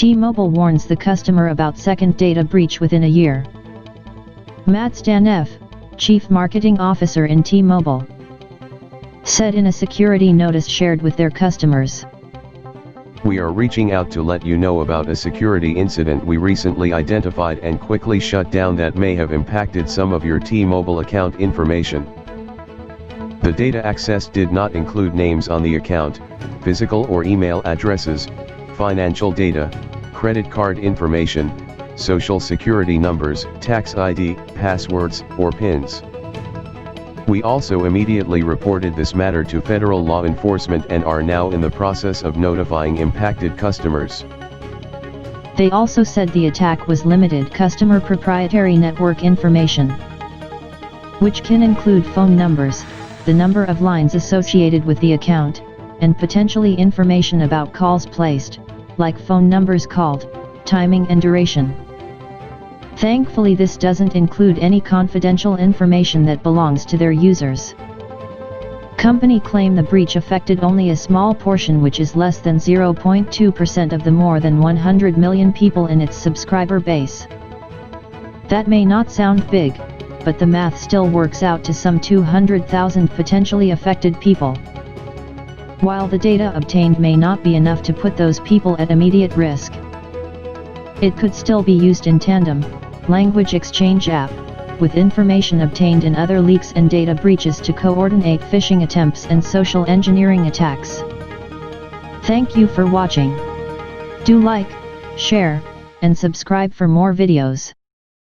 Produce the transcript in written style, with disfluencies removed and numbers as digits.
T-Mobile warns the customer about second data breach within a year. Matt Staneff, Chief Marketing Officer in T-Mobile, said in a security notice shared with their customers, "We are reaching out to let you know about a security incident we recently identified and quickly shut down that may have impacted some of your T-Mobile account information. The data access did not include names on the account, physical or email addresses, financial data, credit card information, social security numbers, tax ID, passwords, or PINs. We also immediately reported this matter to federal law enforcement and are now in the process of notifying impacted customers." They also said the attack was limited customer proprietary network information, which can include phone numbers, the number of lines associated with the account, and potentially information about calls placed, like phone numbers called, timing and duration. Thankfully, this doesn't include any confidential information that belongs to their users. Company claim the breach affected only a small portion, which is less than 0.2% of the more than 100 million people in its subscriber base. That may not sound big, but the math still works out to some 200,000 potentially affected people. While the data obtained may not be enough to put those people at immediate risk, it could still be used in Tandem, language exchange app, with information obtained in other leaks and data breaches to coordinate phishing attempts and social engineering attacks. Thank you for watching. Do like, share, and subscribe for more videos.